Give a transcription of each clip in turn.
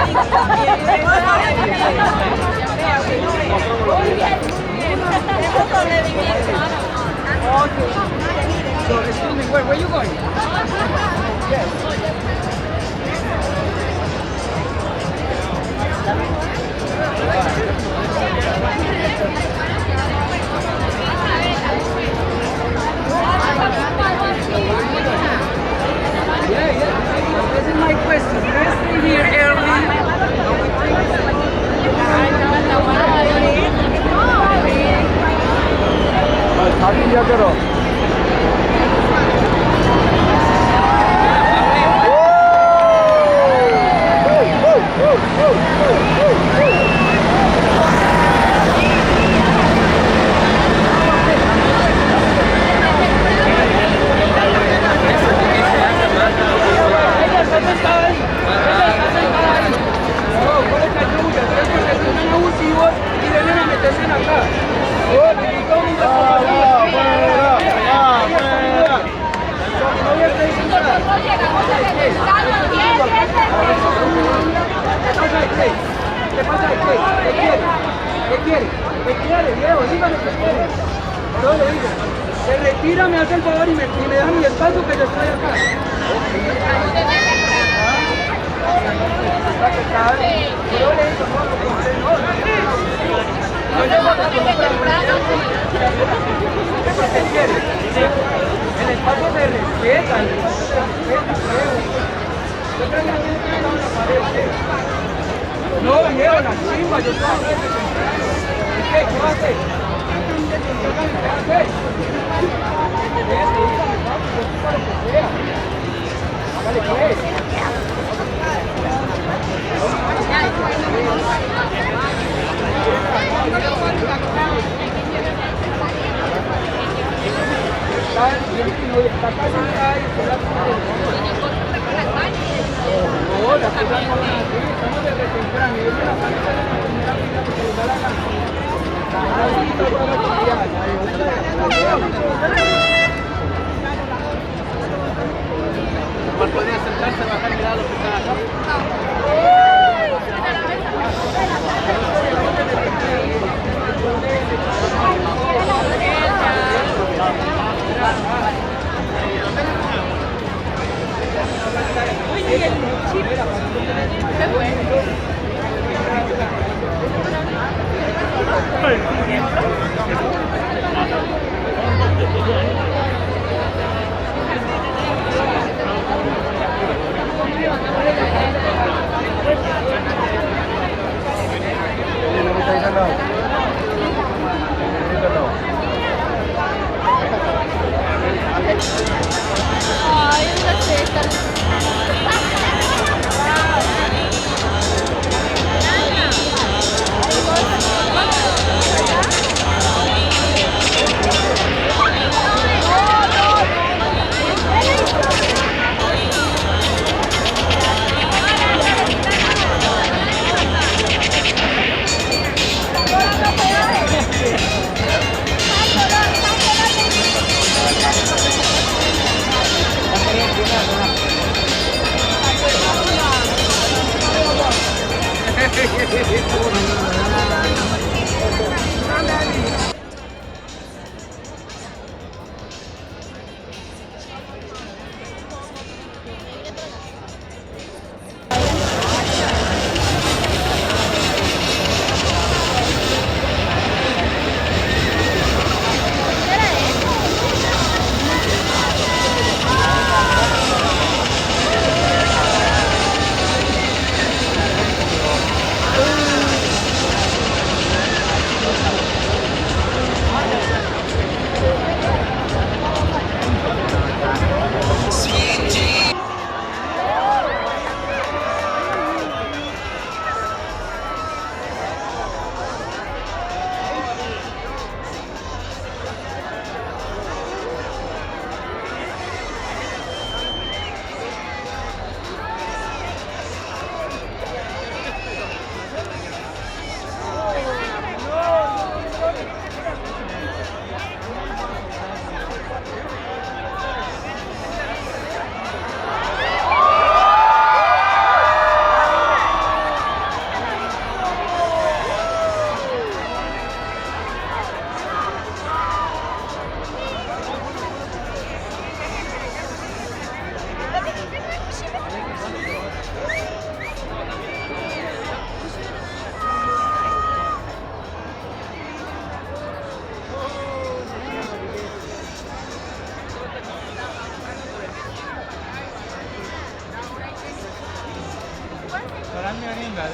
Okay. So, excuse me, where are you going? Yes. Yeah. This is my question. Let's stay here early. 사진 여대로. ¿Qué quiere, viejo? Dígame qué quiere. Yo le digo, se retira, me hace el favor y me deja mi espacio que yo estoy acá. Yo le digo, no, yo llego acá ¿qué quiere? El espacio se respeta, yo creo que no tiene que estar en la pared. No, viejo, la chimba, yo estoy ¿qué va a hacer? ¿Qué va a hacer? Hágale pues. Está casi acá y se la no, la ciudad no van así, estamos desde temprano y yo me la paso a la comunidad porque les da la gana. ¿Cuál podría sentarse, bajar y mirar lo que está acá? Qué bueno. Ay, una teta. 짜장면인가?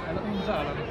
Ano kung sa alam ko?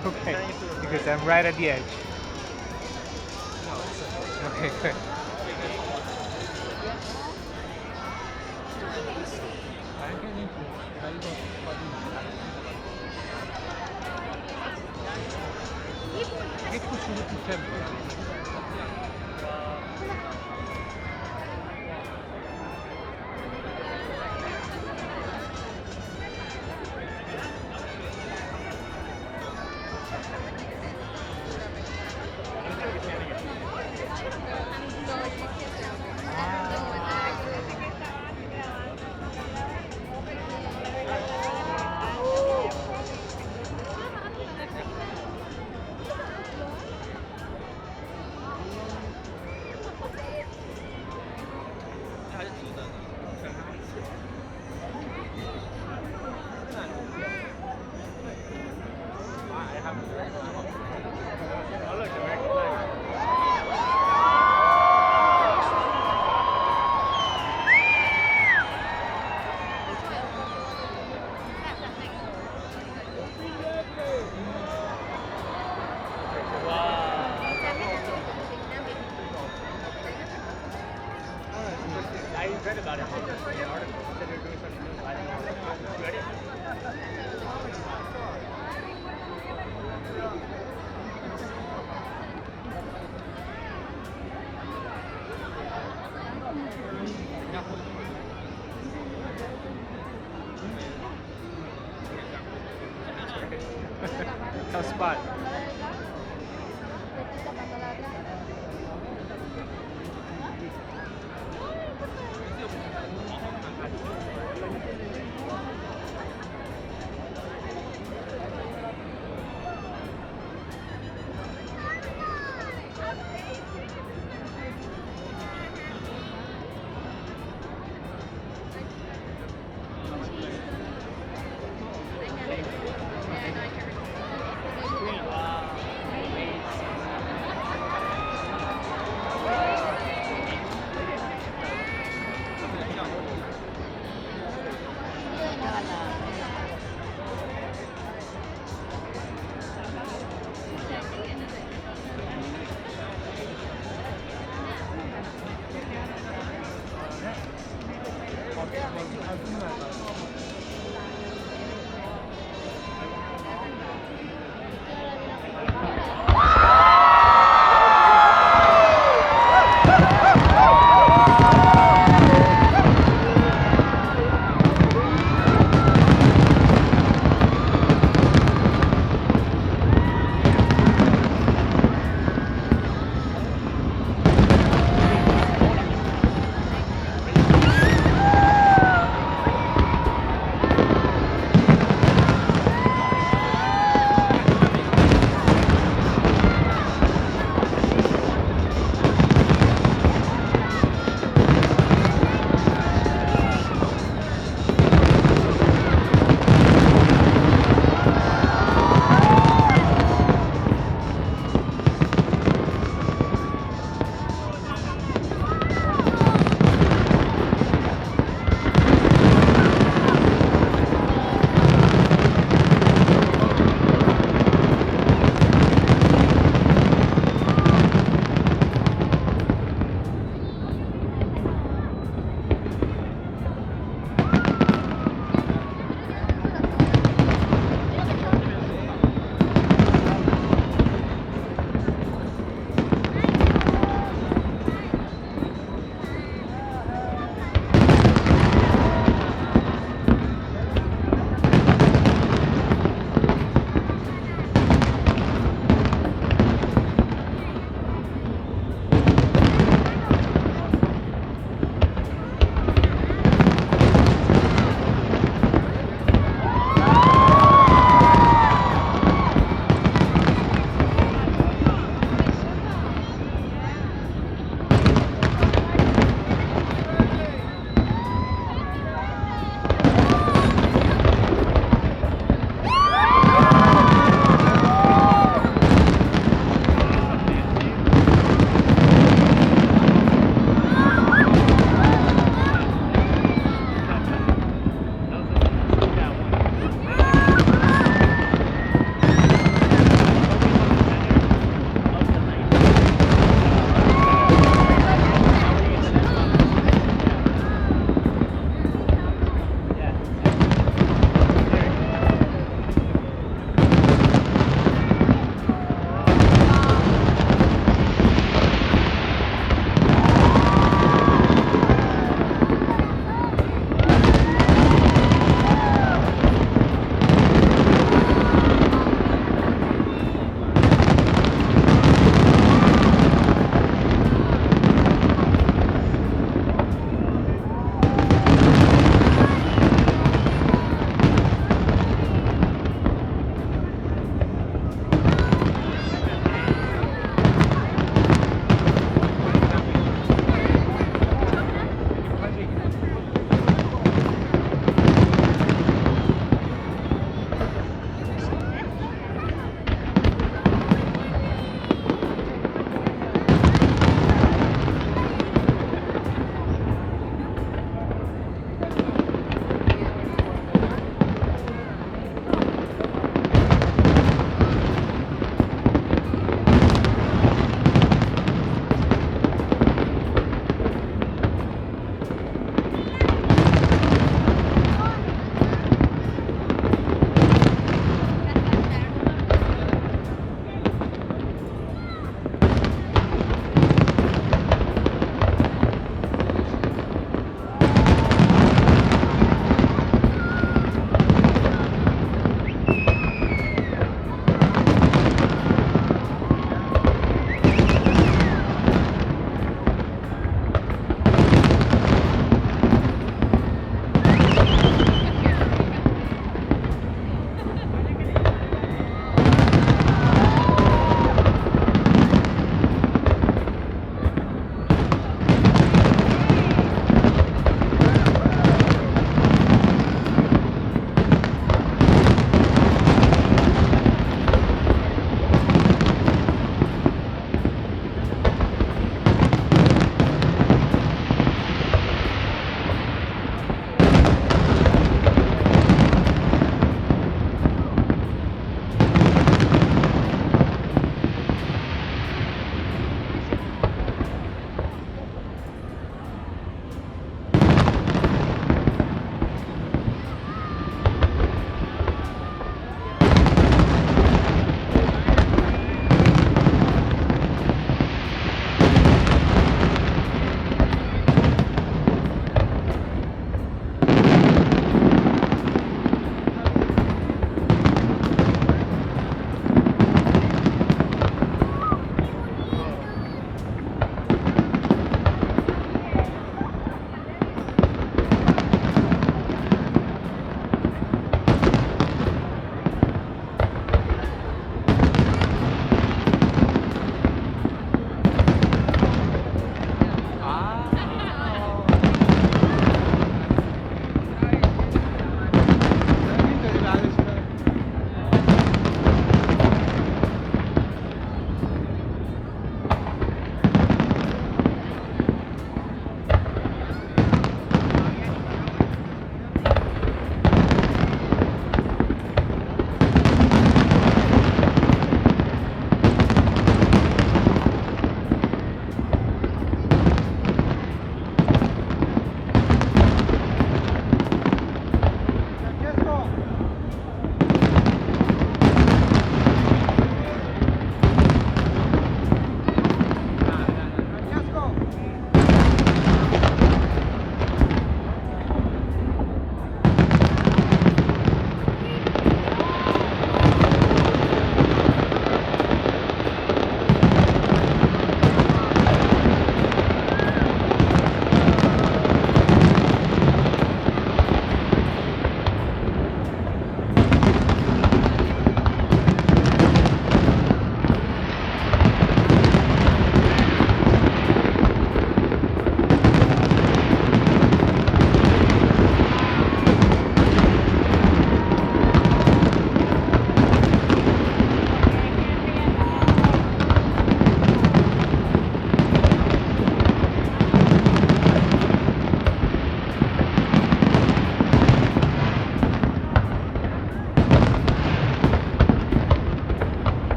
Okay, because I'm right at the edge. Okay, good. I read about it. The article said they're doing something new. I didn't know. You ready? Tough spot. Wow.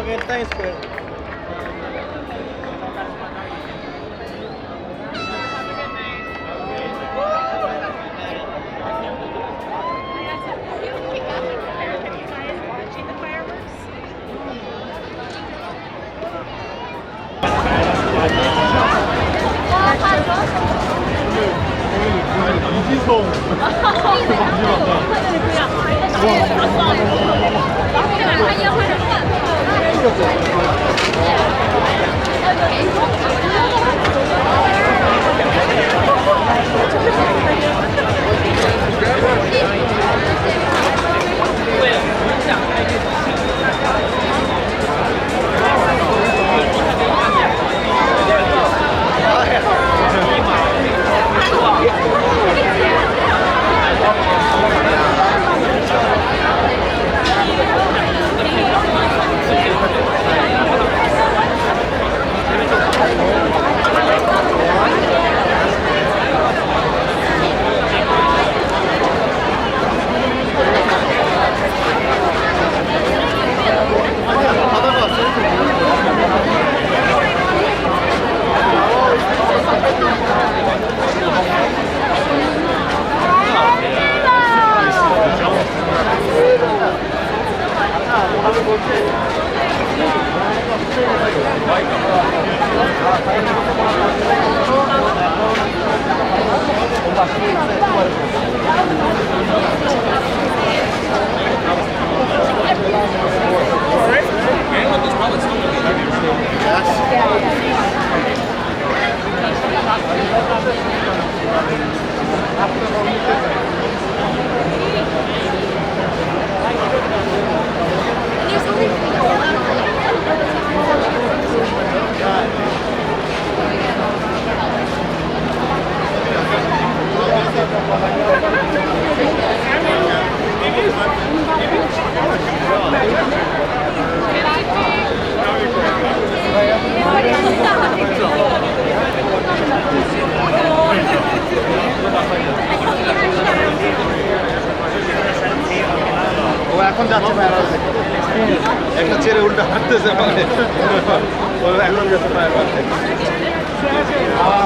que en Times Square. এখন যাচ্ছে বেড়াতে একটা ছেড়ে উল্টা হাঁটতেছে মানে এখন গেছে বেড়াতে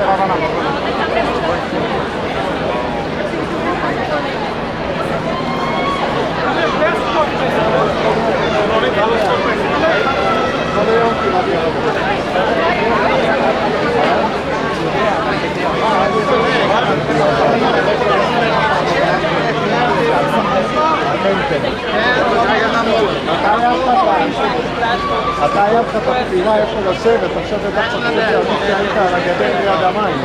বাবা না অনেক ভালো אתה עייפת את התפילה איפה לשבת, עכשיו בטח חושב שהיית על הגדר ליד המים.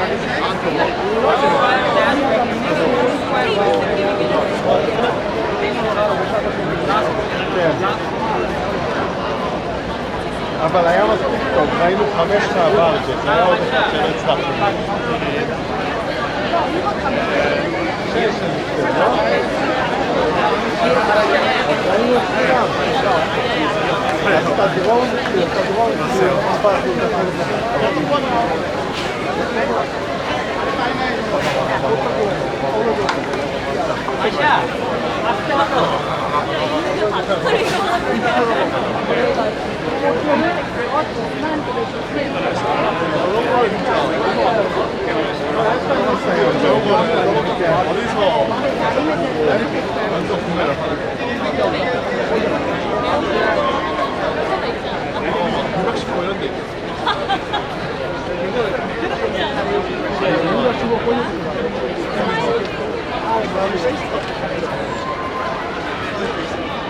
אבל היה מספיק טוב, ראינו 5 מהברג'ט, זה היה עוד אחד שלא הצלחנו. ראינו את כולם. אתה דירון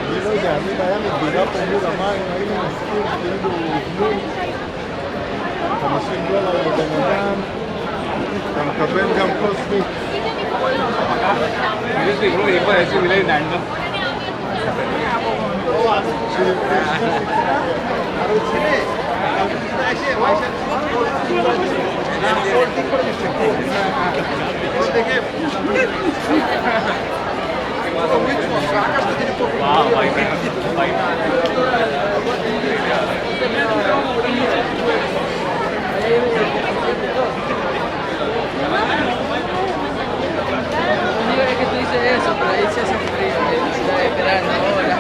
אני לא יודע, אני היה מדינה פה מול המים, היינו מסכים כאילו בלו $50 לבן אדם, אתה מקבל גם קוסמית. Es que tú dices eso, pero ahí se hace frío, de verano, ahora.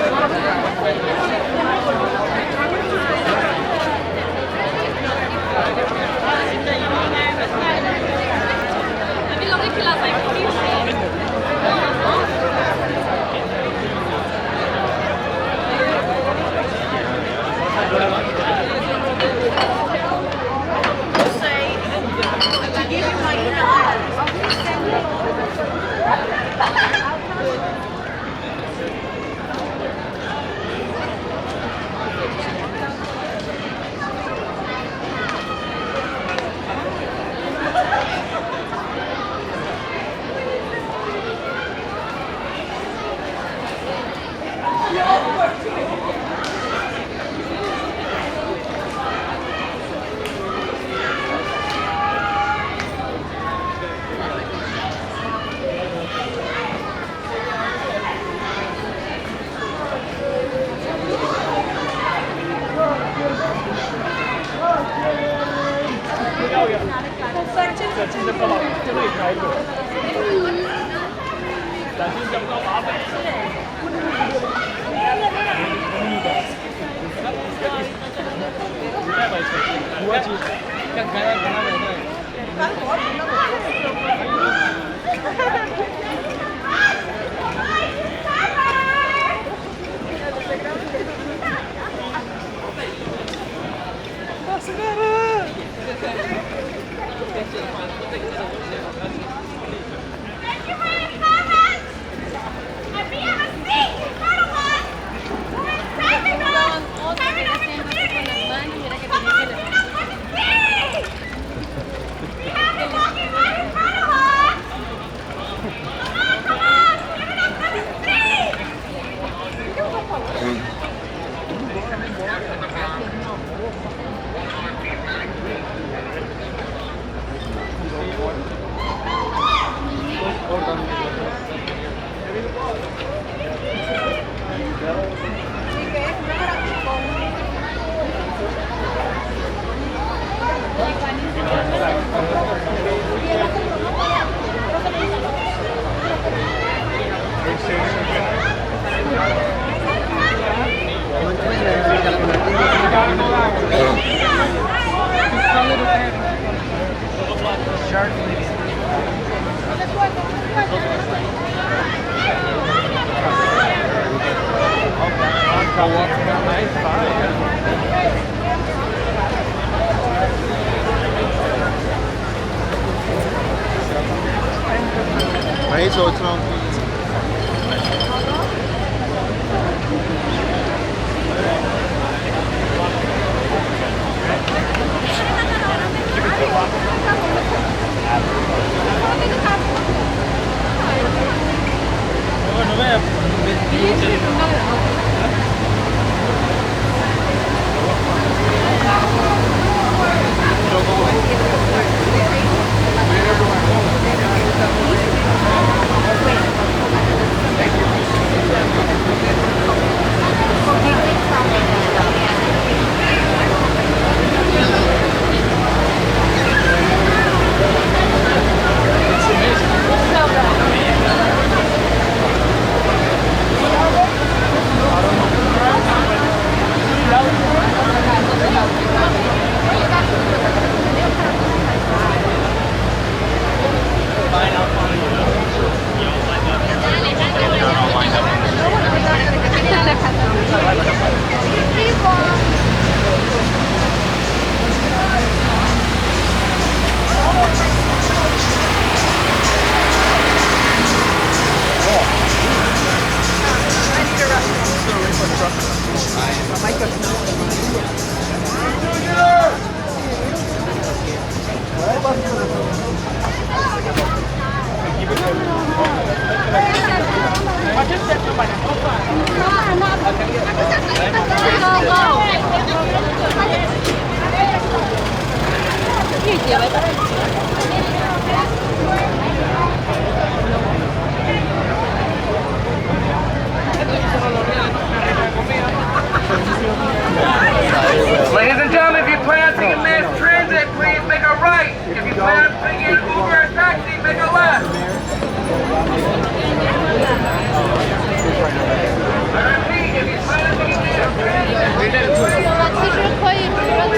这其实干嘛？这可以开一个，但是讲到麻烦。我去，看看看他们没错，这种。Ladies and gentlemen, if you plan on taking mass transit, please make a right. If you plan on taking an Uber or taxi, make a left. I repeat, if you plan on taking mass transit, please make a right. 其实可以直接自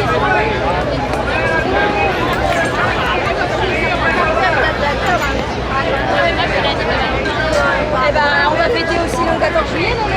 Eh ben, on va fêter aussi le 14 juillet, non?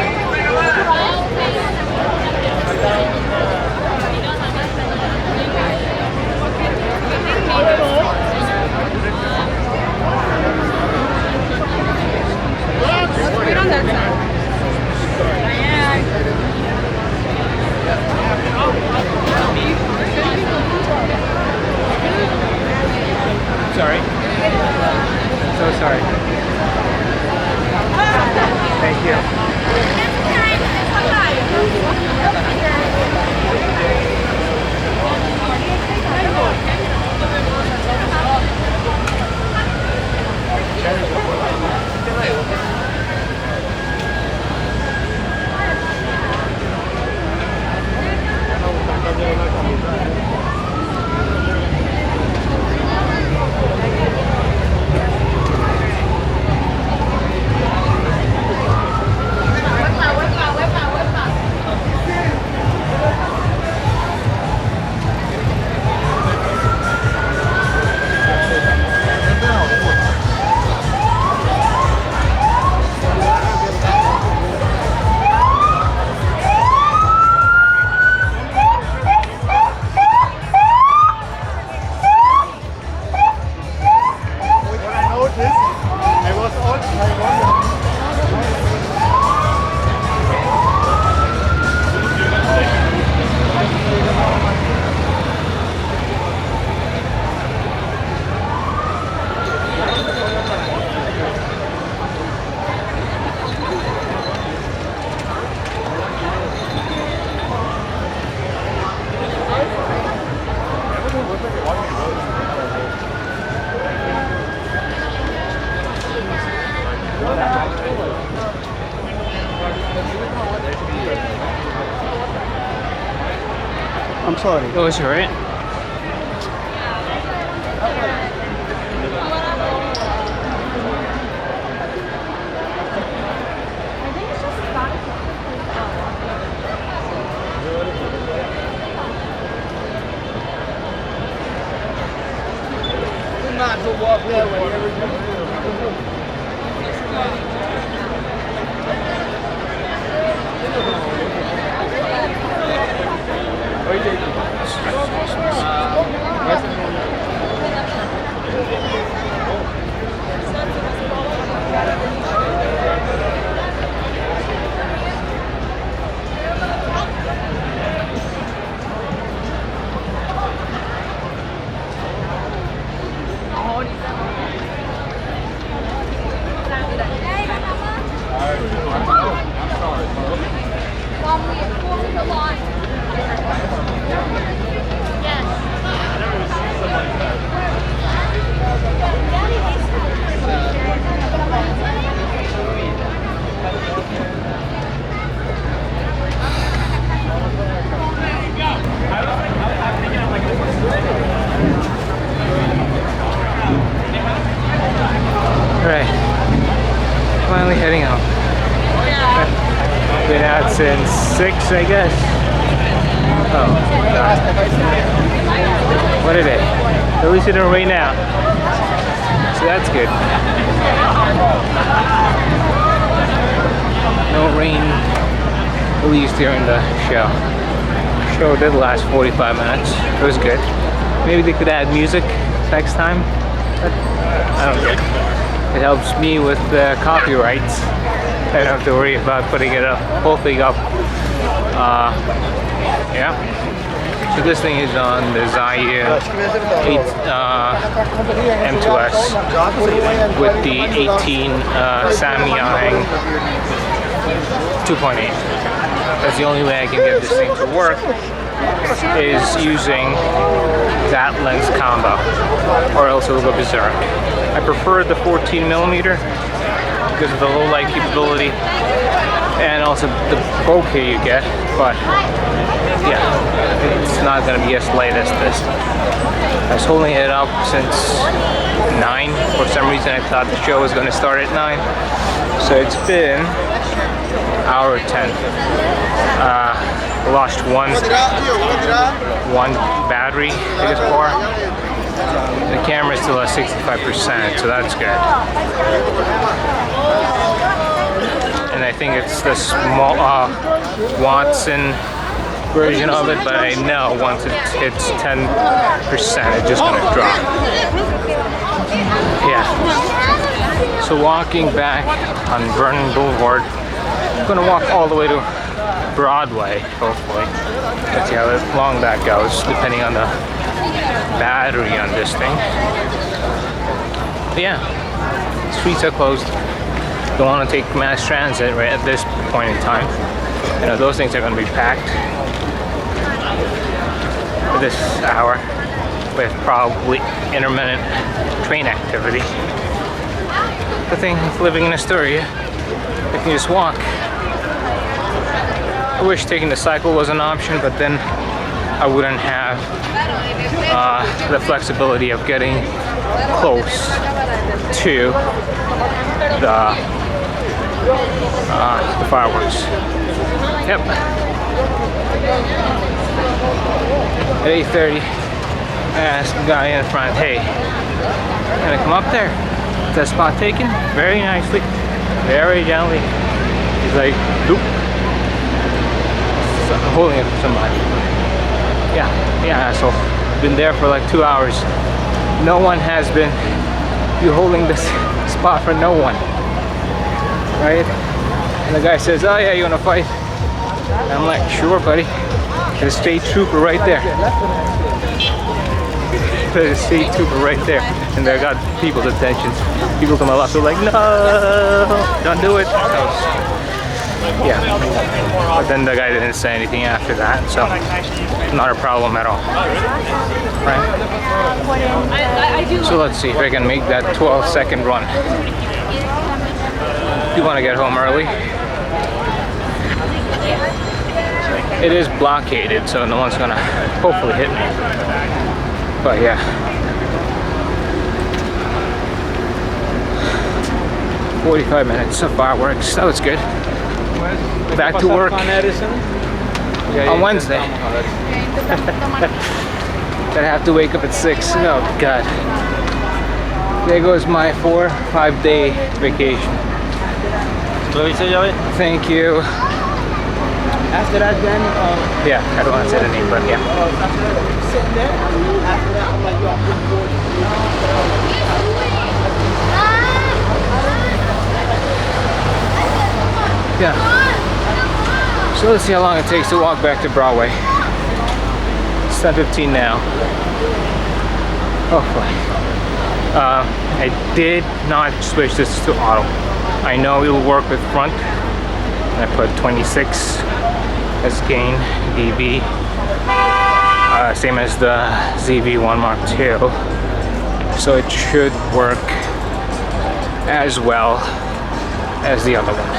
I'm sorry. Oh, it's alright. We might as well walk that way. Right. Finally heading home. Been out since 6, I guess. Oh, God. What a day. At least it didn't rain out. So that's good. No rain, at least during the show. The show did last 45 minutes. It was good. Maybe they could add music next time. But I don't get it. It helps me with the copyrights. I don't have to worry about putting it up, whole thing up. Yeah. So this thing is on the Zhiyun M2s with the 18 Samyang 2.8. That's the only way I can get this thing to work, is using that lens combo, or else it will go berserk. I prefer the 14mm because of the low light capability and also the bokeh you get, but yeah, it's not going to be as light as this. I was holding it up since 9. For some reason I thought the show was going to start at 9, so it's been hour 10. Lost one battery, biggest bar. The camera is still at 65%, so that's good. And I think it's the small Watson version of it, but I know once it hits 10%, it's just gonna drop. Yeah. So walking back on Vernon Boulevard, I'm gonna walk all the way to Broadway, hopefully. Let's see how long that goes, depending on the battery on this thing. But yeah, streets are closed. Don't want to take mass transit right at this point in time. You know, those things are going to be packed for this hour with probably intermittent train activity. The thing of living in Astoria, I can just walk. I wish taking the cycle was an option, but then I wouldn't have the flexibility of getting close to the fireworks. Yep. At 8:30, I asked the guy in front, hey, can I come up there? Is that spot taken? Very nicely, very gently. He's like, nope. So, holding it for somebody. Yeah, asshole. Been there for like 2 hours. No one has been. You holding this spot for no one, right? And the guy says, oh yeah, you wanna fight? And I'm like, sure buddy. There's a state trooper right there. There's a state trooper right there. And they got people's attention. People to my left are like, no, don't do it. Yeah. But then the guy didn't say anything after that, so not a problem at all. Right? So let's see if I can make that 12-second run. You want to get home early? It is blockaded, so no one's gonna hopefully hit me. But yeah. 45 minutes of fireworks. That was good. Back to work on Wednesday. That I have to wake up at 6. Oh God. There goes my 4-5 day vacation. Thank you. After that, then Yeah, I don't want to say the name, but yeah. sitting there. After that, I'm like, yo, I'm getting bored. Yeah. So let's see how long it takes to walk back to Broadway. It's 10:15 now. Hopefully. I did not switch this to auto. I know it will work with front. I put 26 as gain dB. Same as the ZV-1 Mark II. So it should work as well as the other one.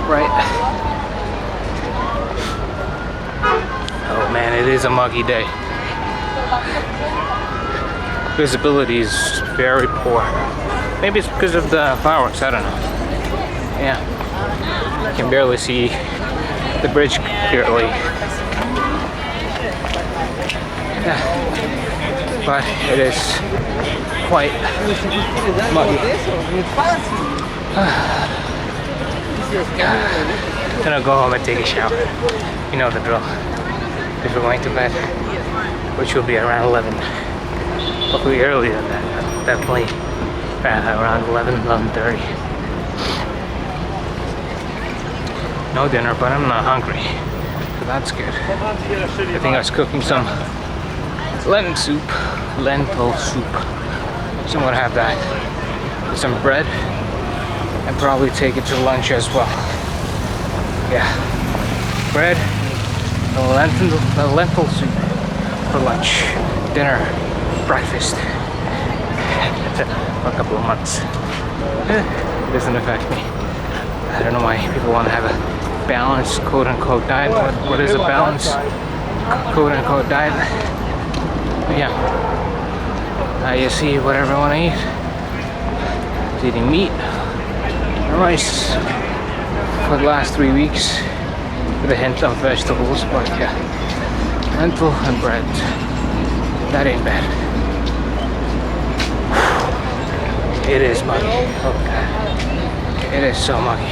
Right. Oh man, it is a muggy day. Visibility is very poor. Maybe it's because of the fireworks, I don't know. Yeah. You can barely see the bridge clearly. Yeah. But it is quite muggy. I'm gonna go home and take a shower. You know the drill. If we're going to bed, which will be around 11. Hopefully earlier than that. Definitely around 11:30. No dinner, but I'm not hungry. So that's good. I think I was cooking some lentil soup. So I'm gonna have that with some bread and probably take it to lunch as well. Yeah. Bread, lentil soup for lunch, dinner, breakfast. For a couple of months. It doesn't affect me. I don't know why people want to have a balanced quote-unquote diet. What is a balanced quote-unquote diet? But yeah. I just eat whatever I want to eat. I was eating meat and rice for the last 3 weeks with a hint of vegetables, but yeah. Lentil and bread. That ain't bad. It is muggy. Oh God. It is so muggy.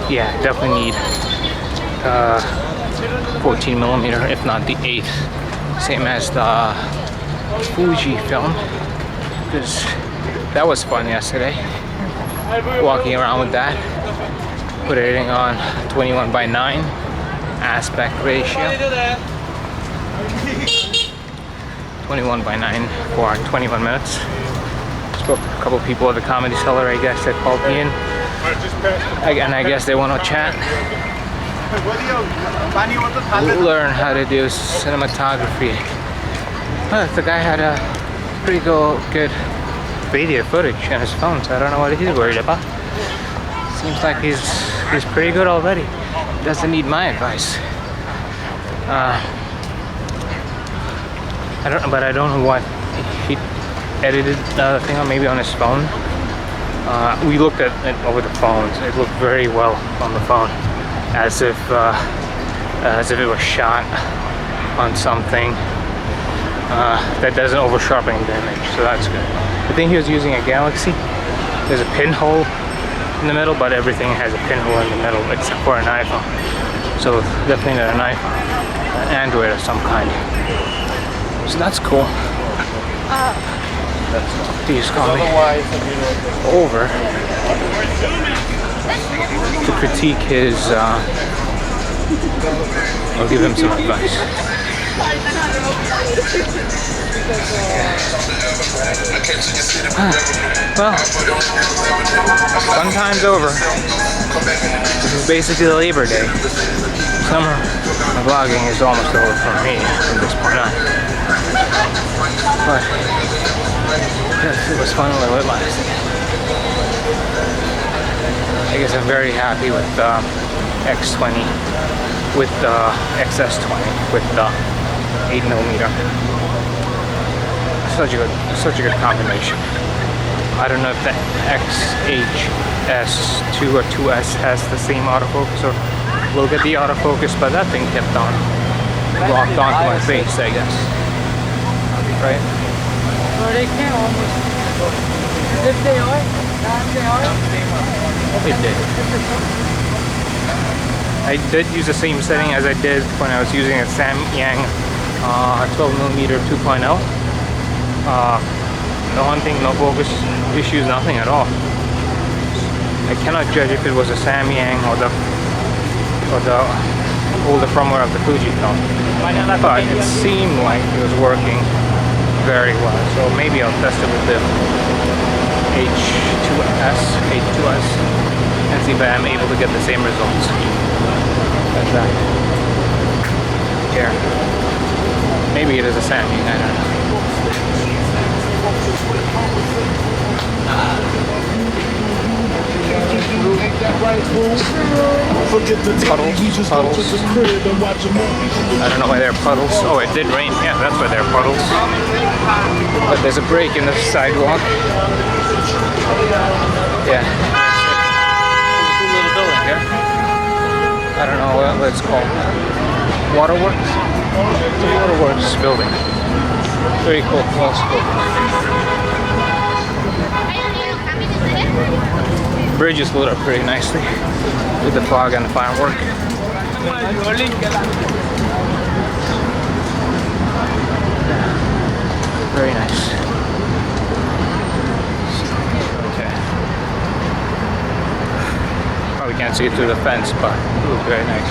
Yeah, definitely need 14mm, if not the 8th. Same as the Fuji film. Because that was fun yesterday. Walking around with that. Putting it on 21:9. Aspect ratio 21:9 for 21 minutes. Spoke to a couple people at the Comedy Cellar, I guess, that called me in. And I guess they want to chat. Learn how to do cinematography. The guy had a pretty good video footage on his phone, so I don't know what he's worried about. Seems like he's pretty good already. Doesn't need my advice. I don't know what he edited the thing on, maybe on his phone. We looked at it over the phones. It looked very well on the phone, as if it was shot on something that doesn't over sharpen the image. So that's good. I think he was using a Galaxy. There's a pinhole in the middle, but everything has a pinhole in the middle except for an iPhone. So definitely not an iPhone, an Android of some kind. So that's cool. Please call me over to critique his. I'll give him some advice. Well, fun time's over. This is basically Labor Day. Summer vlogging is almost over for me from this point on. But it was fun while it lasted. I guess I'm very happy with the X20, with the XS20, with the 8mm. Such a good combination. I don't know if the XHS2 or 2S has the same autofocus, or look at the autofocus, but that thing kept on locked onto my face, I guess. Right? So they can almost. If they are, It did. I did use the same setting as I did when I was using a Samyang 12mm 2.0. No hunting, no focus issues, nothing at all. I cannot judge if it was a Samyang or the older firmware of the Fujifilm, but it seemed like it was working very well. So maybe I'll test it with the H2S and see if I'm able to get the same results as that. Here, maybe it is a Samyang, I don't know. Puddles. I don't know why there are puddles. Oh, it did rain. Yeah, that's why there are puddles. But there's a break in the sidewalk. Yeah. There's a cool little building here. I don't know what it's called. Waterworks? It's a waterworks building. Very cool. Well, bridge is lit up pretty nicely with the fog and the firework. Very nice. Okay. Probably can't see it through the fence, but it looks very nice.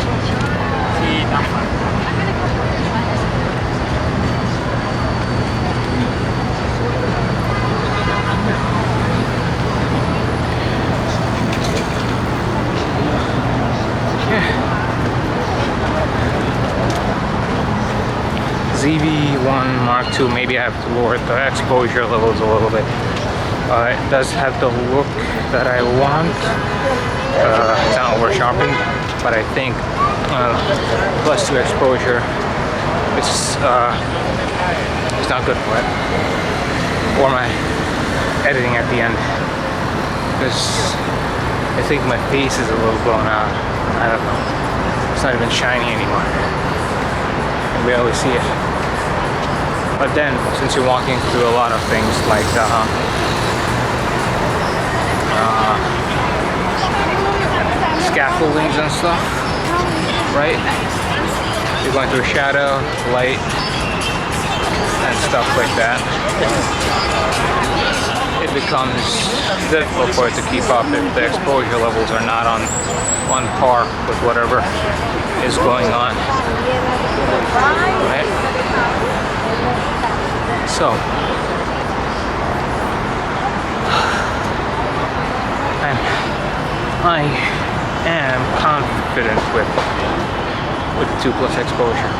ZV-1 Mark II, maybe I have to lower the exposure levels a little bit. It does have the look that I want. It's not over sharpened, but I think +2 exposure it's not good for it. Or my editing at the end. Because I think my face is a little blown out. I don't know. It's not even shiny anymore. You barely see it. But then, since you're walking through a lot of things like scaffoldings and stuff, right? You're going through shadow, light, and stuff like that. It becomes difficult for it to keep up if the exposure levels are not on par with whatever is going on. Right? So, I am confident with 2+ exposure,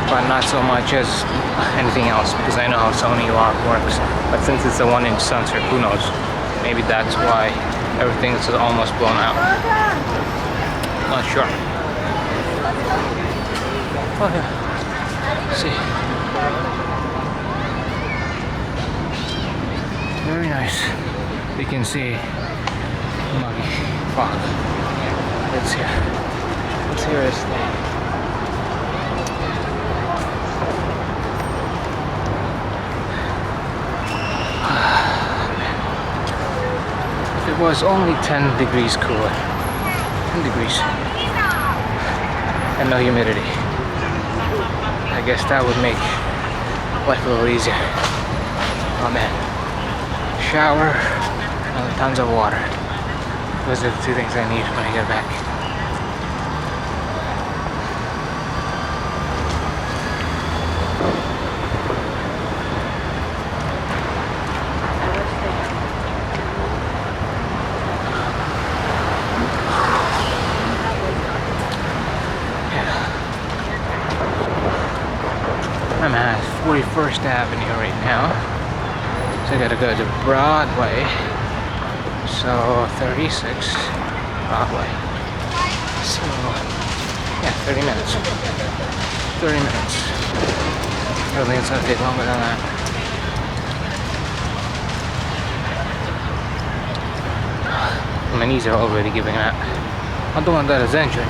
but not so much as anything else because I know how Sony lock works. But since it's a 1-inch sensor, who knows? Maybe that's why everything is almost blown out. Not sure. Oh yeah. Let's see. Very nice. You can see muggy fog. Let's hear this thing. If it was only 10 degrees cooler, 10 degrees, and no humidity, I guess that would make life a little easier. Oh man. Shower and tons of water. Those are the 2 things I need when I get back. Yeah. My man has First Avenue right now. So I gotta go to Broadway. So 36 Broadway. So yeah, 30 minutes. 30 minutes. I don't think it's gonna take longer than that. My knees are already giving out. Not the one that is injured,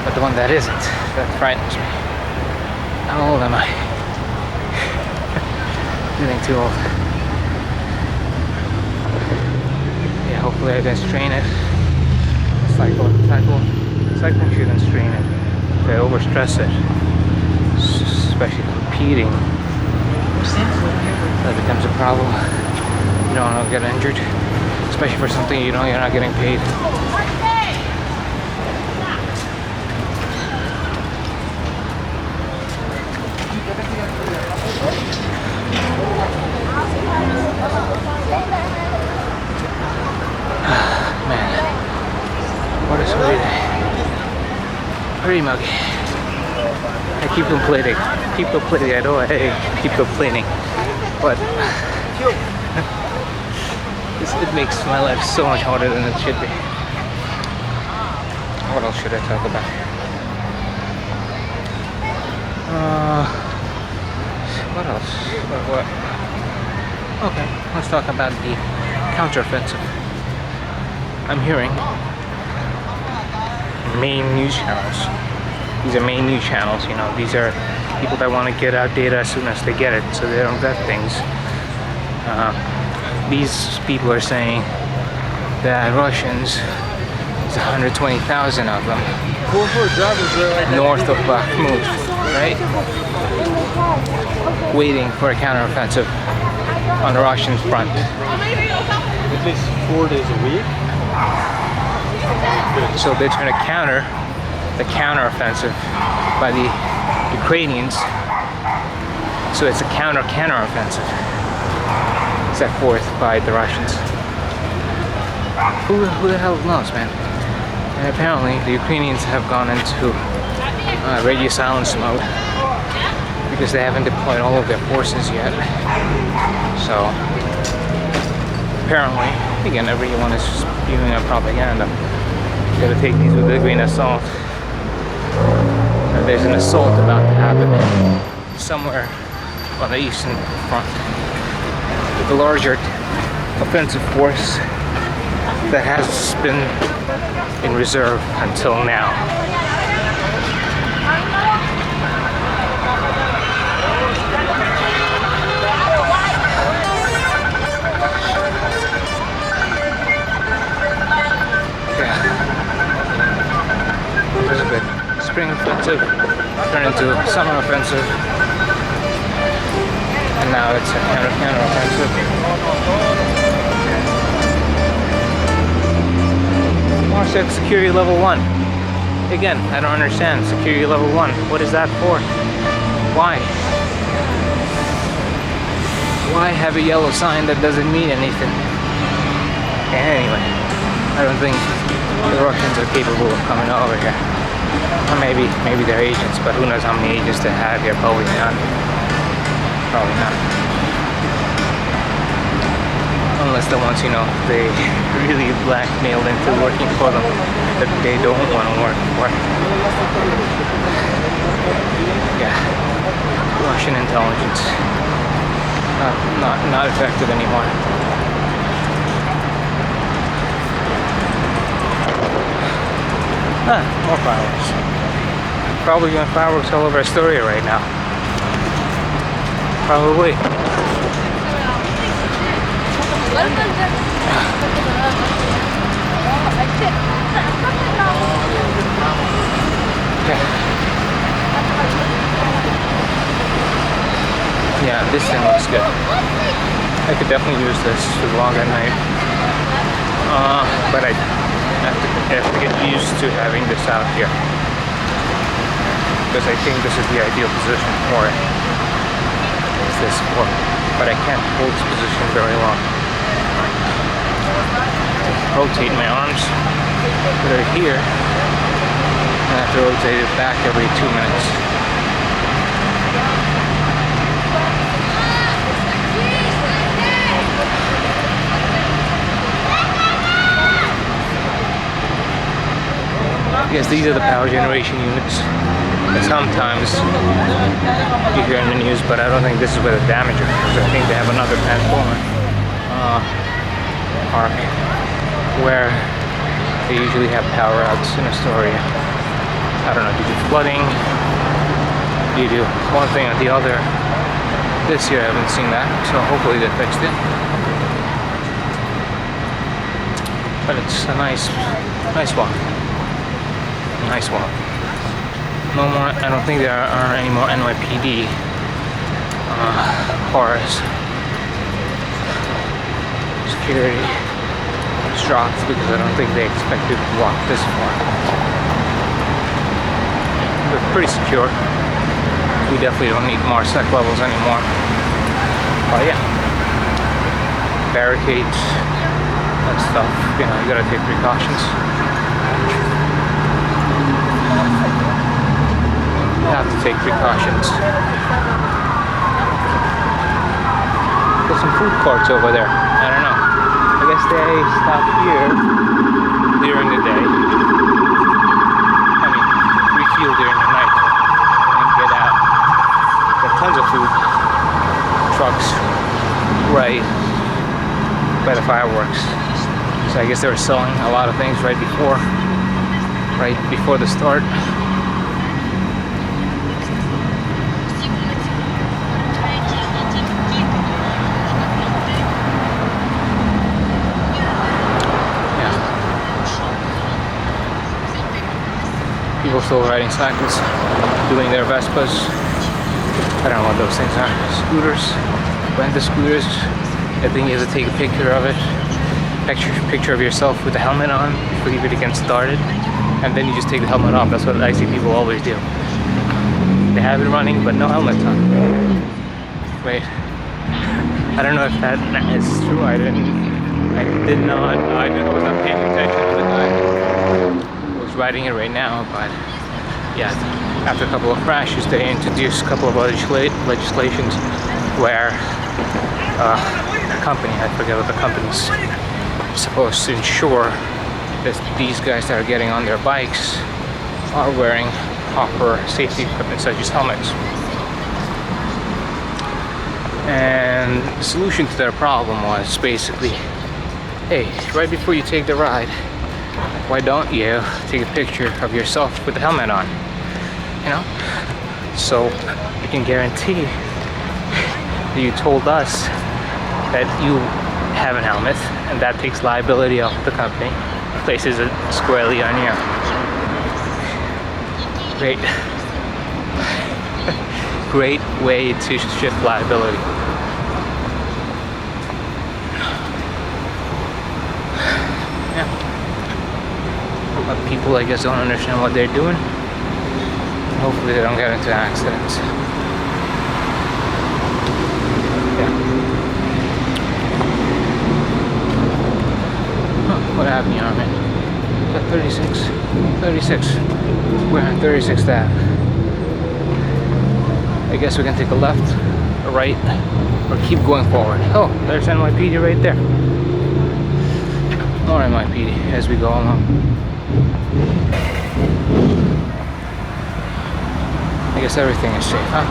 but the one that isn't. That frightens me. How old am I? Feeling too old. Yeah, hopefully I didn't strain it. Cycling shouldn't strain it. If I overstress it, especially competing, that becomes a problem. You don't want to get injured, especially for something you know you're not getting paid. Man, what a sweaty day. Pretty muggy. I keep complaining. I know I keep complaining, but it makes my life so much harder than it should be. What else should I talk about? What else? What? Okay, let's talk about the counteroffensive. I'm hearing main news channels. These are main news channels, you know. These are people that want to get out data as soon as they get it, so they don't vet things. These people are saying that Russians, there's 120,000 of them, north of Bakhmut, right? Waiting for a counteroffensive on the Russian front. At least 4 days a week. So they're trying to counter the counteroffensive by the Ukrainians. So it's a counteroffensive set forth by the Russians. Who the hell knows, man? And apparently the Ukrainians have gone into radio silence mode because they haven't deployed all of their forces yet. So apparently, again, everyone is spewing out propaganda. You gotta take these with a grain of salt. There's an assault about to happen somewhere on the eastern front with a larger offensive force that has been in reserve until now. This is good. Spring offensive turned into summer offensive, and now it's a counter offensive. Marshak security level 1. Again, I don't understand. Security level 1. What is that for? Why? Why have a yellow sign that doesn't mean anything? Anyway, I don't think the Russians are capable of coming over here. Or maybe they're agents, but who knows how many agents they have here? Probably none. Probably not. Unless the ones, you know, they really blackmailed into working for them that they don't want to work for. Yeah. Russian intelligence. Not effective anymore. More fireworks. Probably going fireworks all over Astoria right now. Probably. Yeah, this thing looks good. I could definitely use this to vlog at night. But I have to get used to having this out here. Because I think this is the ideal position for it. It's this for. But I can't hold this position very long. Rotate my arms that are here. I have to rotate it back every 2 minutes. guess these are the power generation units that sometimes you hear in the news, but I don't think this is where the damage occurs. I think they have another transformer park where they usually have power outs in Astoria. I don't know, due to flooding, you do one thing or the other. This year I haven't seen that, so hopefully they fixed it. But it's a nice walk. Nice walk. No more, I don't think there are any more NYPD cars. Security is dropped because I don't think they expect people to walk this far. They're pretty secure. We definitely don't need MARSEC levels anymore. Oh yeah. Barricades and stuff, you know, you gotta take precautions. You have to take precautions. There's some food courts over there. I don't know. I guess they stop here during the day. I mean, refuel during the night and get out. There are tons of food trucks right by the fireworks. So I guess they were selling a lot of things right before the start. People still riding cycles, doing their Vespas. I don't know what those things are. Scooters. Rent the scooters. I think you have to take a picture of it. Picture of yourself with the helmet on before you even get started. And then you just take the helmet off. That's what I see people always do. They have it running, but no helmet on. Wait. I don't know if that is true. I was not paying attention to the guy riding it right now, but yeah, after a couple of crashes they introduced a couple of legislations where a company, I forget what the company's supposed to ensure that these guys that are getting on their bikes are wearing proper safety equipment such as helmets. And the solution to their problem was basically, hey, right before you take the ride, why don't you take a picture of yourself with the helmet on? You know? So we can guarantee that you told us that you have a helmet, and that takes liability off the company, places it squarely on you. Great way to shift liability. But people, I guess, don't understand what they're doing. Hopefully they don't get into accidents. Yeah. What avenue are we in? Is that 36? 36. We're on 36th Ave. I guess we can take a left, a right, or keep going forward. Oh, there's NYPD right there. More NYPD as we go along. I guess everything is safe, huh?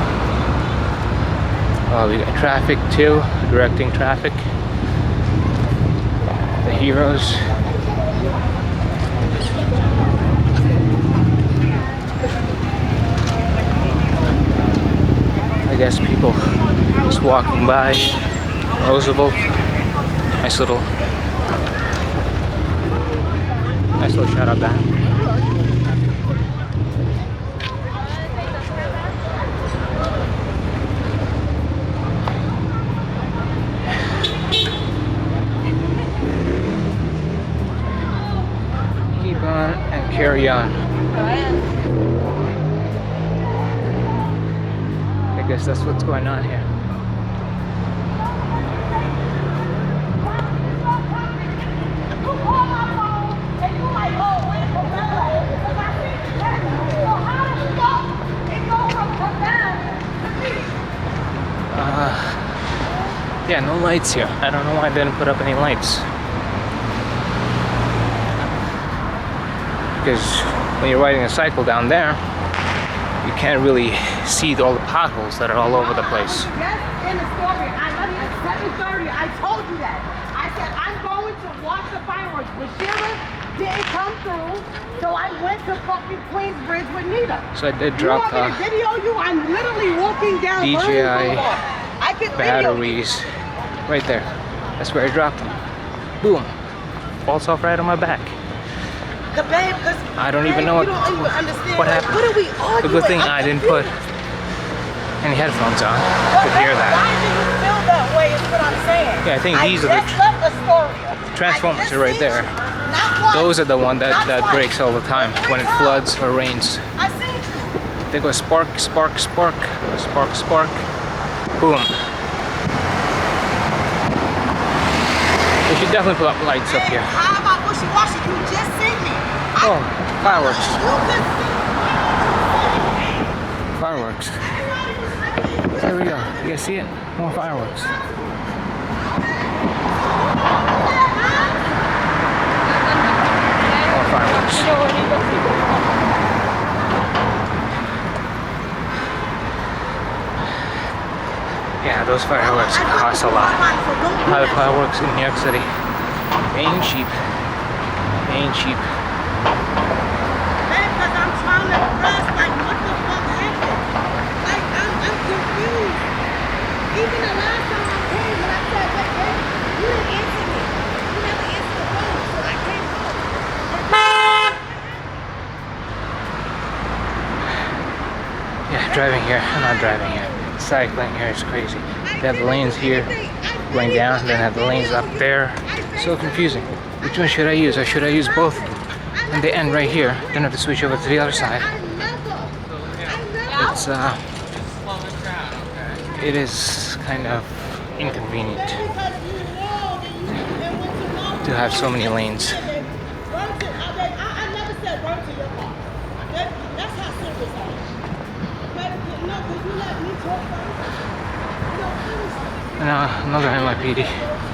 We got traffic too, directing traffic. The heroes. I guess people just walking by. Roosevelt. Nice little shout out that. Keep on and carry on. I guess that's what's going on here. Yeah, no lights here. I don't know why they didn't put up any lights. Because when you're riding a cycle down there, you can't really see all the potholes that are all over the place. Yes, in the story. I left at 7:30. I told you that. I said I'm going to watch the fireworks. But Sheila didn't come through, so I went to fucking Queensbridge with Nita. So I did drop you want me to video you? I'm literally walking down DJI I can batteries right there. That's where I dropped them. Boom. Falls off right on my back. Babe, I don't even know what happened. What are we arguing? The good thing I didn't put any headphones on to hear that. Why do you feel that way is what I'm saying. Yeah, I think these are the transformers are right there. Those are the one that breaks all the time when it floods or rains. I seen you. They go spark, spark, spark, spark, spark, boom. We should definitely put up lights up here. How about wishy-washy? You just seen me. Oh, fireworks. You just Fireworks. There we go. You guys see it? More fireworks. More fireworks. Yeah, those fireworks cost a lot. Private fireworks in New York City ain't cheap. Ain't cheap. Because I'm trying to press, like, what the fuck happened? Like, I'm confused. Even the last time I came, when I said, babe, you didn't answer me. You never answered the phone, so I came home. Yeah, driving here. I'm not driving here. Cycling here is crazy. They have the lanes here going down, then have the lanes up there. So confusing. Which one should I use? Or should I use both? And they end right here. Then I have to switch over to the other side. It is kind of inconvenient to have so many lanes. I never said run to your car. That's how serious I am. But no, could you let me talk first? And another NYPD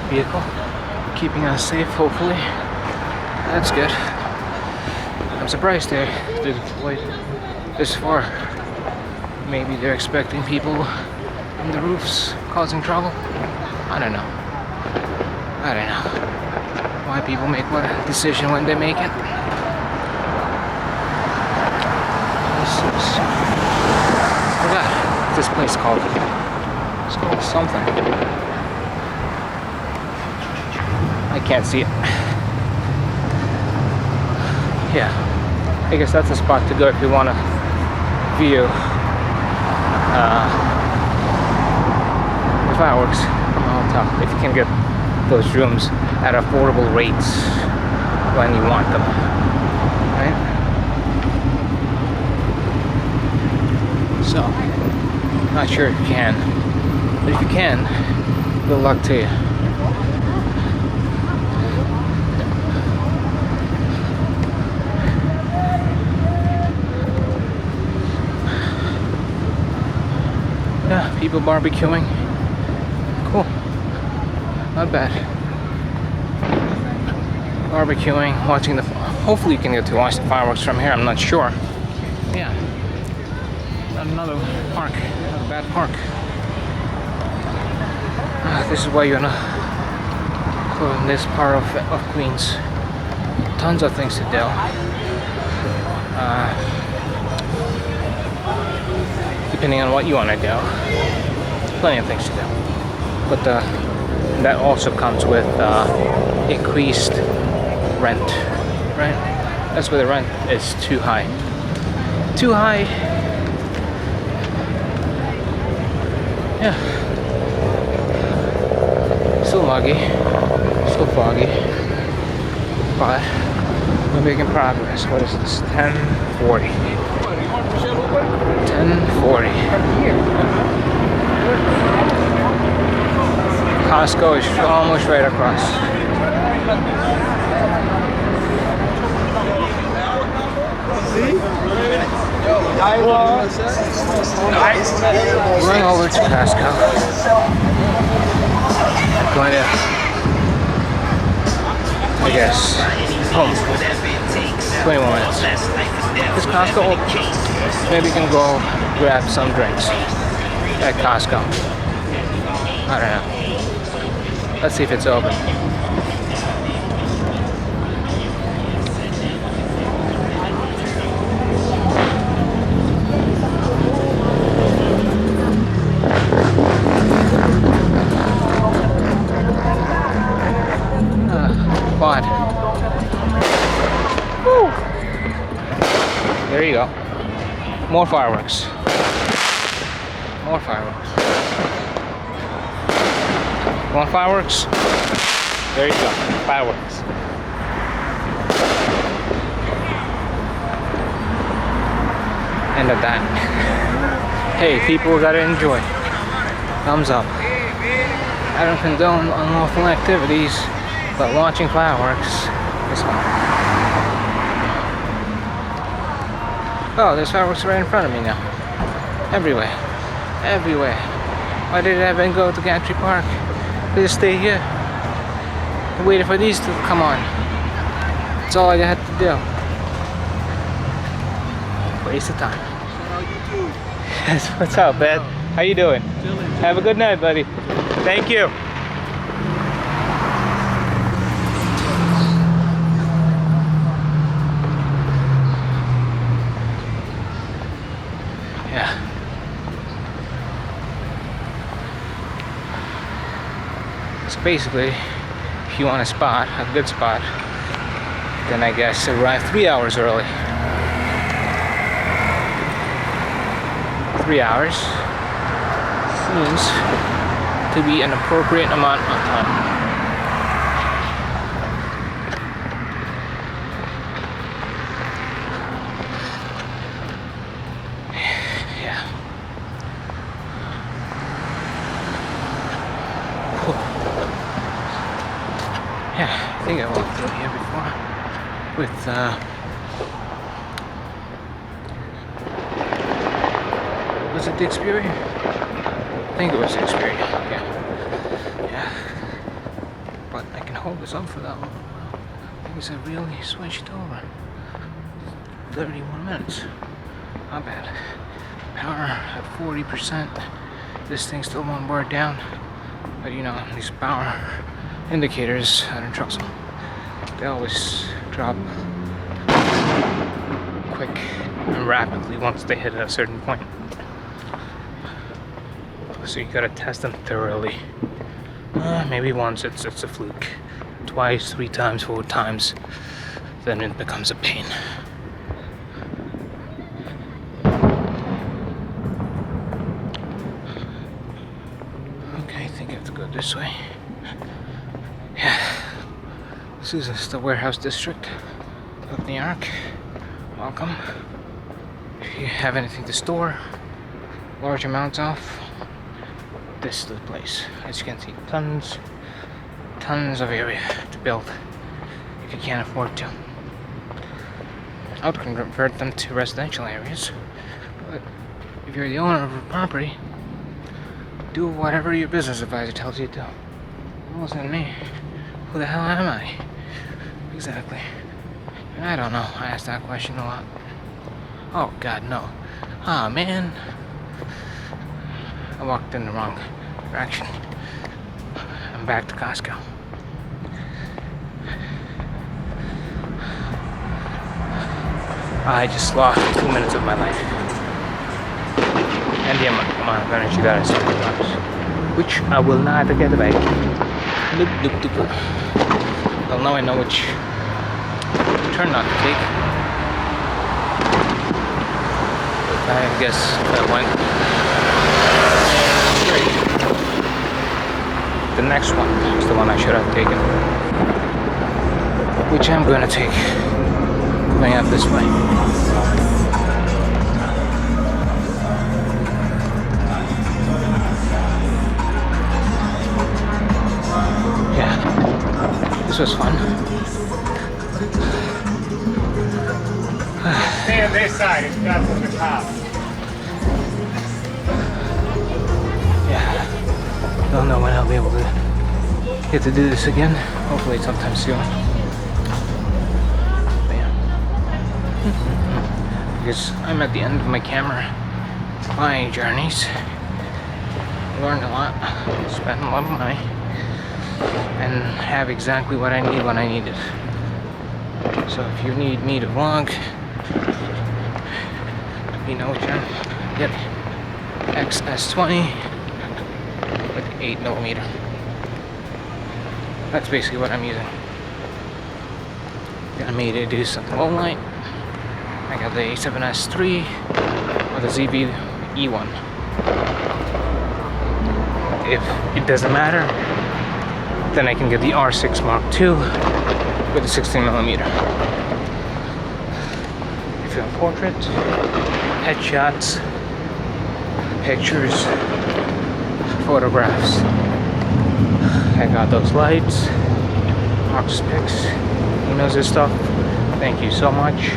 vehicle, keeping us safe, hopefully. That's good. I'm surprised they didn't wait this far. Maybe they're expecting people on the roofs causing trouble. I don't know. I don't know why people make what decision when they make it. I forgot what this place called. It's called something. I can't see it. Yeah, I guess that's a spot to go if you want to view the fireworks from on top. If you can get those rooms at affordable rates when you want them, right? So, not sure if you can, but if you can, good luck to you. Yeah, people barbecuing. Cool. Not bad. Barbecuing, watching the... Hopefully you can get to watch the fireworks from here, I'm not sure. Yeah. Another park. Not a bad park. This is why you're gonna go in this part of Queens. Tons of things to do. Depending on what you want to do. Plenty of things to do. But that also comes with increased rent, right? That's where the rent is too high. Too high. Yeah. Still muggy. Still foggy. But we're making progress. What is this? 10:40. 10:40. Costco is almost right across. Going over to Costco. Going to, I guess, home. 21 minutes. Is Costco open? Maybe we can go grab some drinks at Costco. I don't know. Let's see if it's open. Quad. Woo. There you go. More fireworks. More fireworks. Want fireworks? There you go. Fireworks. End of that. Hey, people gotta enjoy. Thumbs up. I don't condone unlawful activities, but launching fireworks is fun. Oh, there's fireworks right in front of me now. Everywhere. Everywhere. Why did I even go to Gantry Park? Just stay here. I waited for these to come on. That's all I had to do. Waste of time. Yes, what's up, man? How you doing? Have a good night, buddy. Thank you. Yeah. So basically, if you want a spot, a good spot, then I guess arrive 3 hours early. 3 hours seems to be an appropriate amount of time. Yeah. Yeah, I think I walked through here before with was it the Xperia? I think it was the Xperia, yeah. Yeah. But I can hold this up for that long. Because I really switched over. 31 minutes. Not bad. Power at 40%. This thing still won't wear down. But you know, these power indicators, I don't trust them. They always drop quick and rapidly once they hit a certain point. So you gotta test them thoroughly. Maybe once it's a fluke. Twice, 3 times, 4 times, then it becomes a pain. Okay, I think I have to go this way. Yeah. This is the warehouse district of New York. Welcome. If you have anything to store large amounts of, this is the place. As you can see, tons of area to build if you can't afford to. I would convert them to residential areas, but if you're the owner of a property, do whatever your business advisor tells you to do. It wasn't me. Who the hell am I? Exactly. I don't know. I asked that question a lot. Oh god, no. Ah, man. I walked in the wrong direction. I'm back to Costco. I just lost 2 minutes of my life. And the amount of energy that I spent, which I will not get back. Well, now I know which turn not to take. I guess that went straight. The next one is the one I should have taken, which I'm gonna take going up this way. Yeah, this was fun. Stay on this side, it's got from the top. Yeah, don't know when I'll be able to get to do this again. Hopefully sometime soon. But yeah. because I'm at the end of my camera buying journeys. Learned a lot, spent a lot of money, and have exactly what I need when I need it. So if you need me to vlog, you know what I'm get XS20 with 8mm. That's basically what I'm using. Got me to do some low light. I got the A7S III or the ZV E1. If it doesn't matter, then I can get the R6 Mark II with a 16mm. Film portrait, headshots, pictures, photographs. I got those lights. Mark's Picks. He knows his stuff. Thank you so much.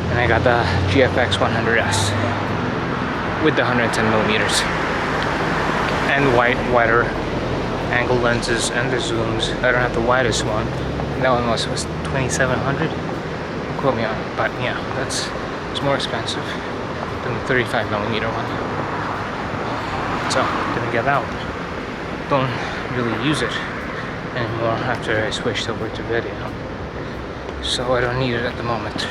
And I got the GFX 100S with the 110mm and wider angle lenses and the zooms. I don't have the widest one. That one was 2700. Don't quote me on it, but yeah, it's more expensive than the 35mm one. So didn't get that one. Don't really use it anymore after I switched over to video, so I don't need it at the moment.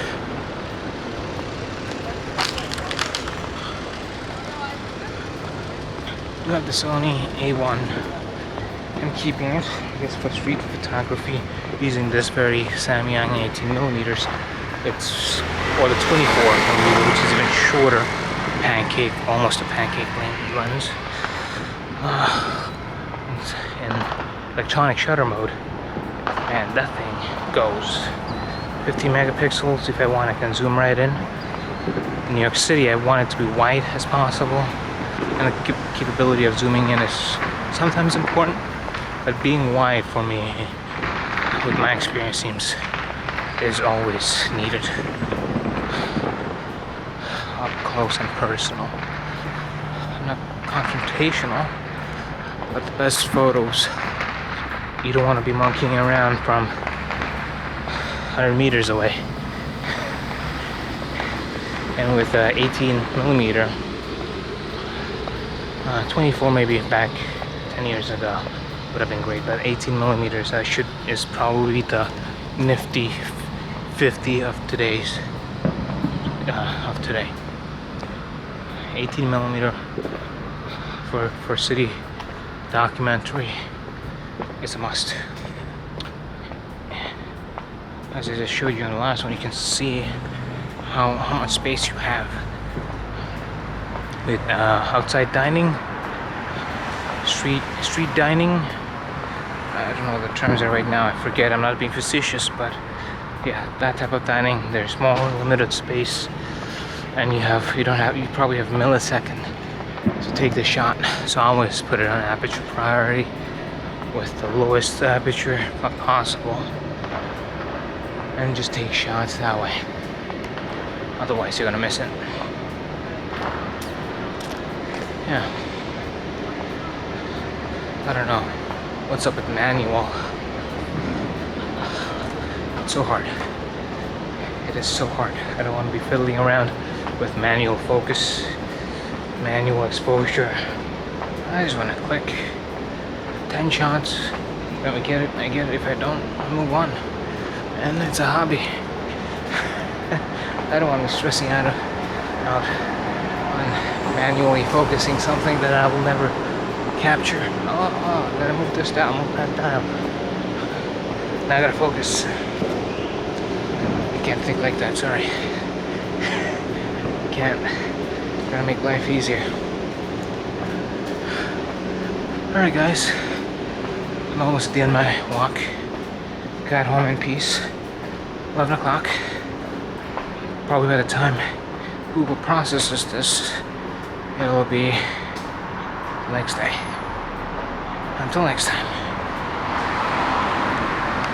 I have the Sony A1. I'm keeping it, I guess, for street photography using this very Samyang 18mm. It's, or the 24mm, which is even shorter, pancake, almost a pancake lens. It's in electronic shutter mode, and that thing goes 50 megapixels. If I want, I can zoom right in. In New York City, I want it to be wide as possible, and the capability of zooming in is sometimes important, but being wide for me, with my experience, seems is always needed. Up close and personal. Not confrontational, but the best photos, you don't want to be monkeying around from 100 meters away. And with 18mm, 24 maybe back 10 years ago would have been great, but 18mm is probably the nifty 50 of today. 18mm for city documentary is a must. As I just showed you in the last one, you can see how much space you have with outside dining, street dining. I don't know what the terms are right now, I forget, I'm not being facetious, but yeah, that type of dining. There's more limited space, and you probably have a millisecond to take the shot. So I always put it on aperture priority with the lowest aperture possible, and just take shots that way. Otherwise you're gonna miss it. Yeah, I don't know what's up with manual. It's so hard. It is so hard. I don't want to be fiddling around with manual focus, manual exposure. I just want to click 10 shots. If I get it, I get it. If I don't, I move on. And it's a hobby. I don't want to be stressing out on manually focusing something that I will never capture. Oh, I gotta move this down, move that down. Now I gotta focus. I can't think like that, sorry. Can't. Gotta make life easier. Alright guys, I'm almost at the end of my walk. Got home in peace. 11 o'clock. Probably by the time Google processes this, it'll be the next day. Until next time.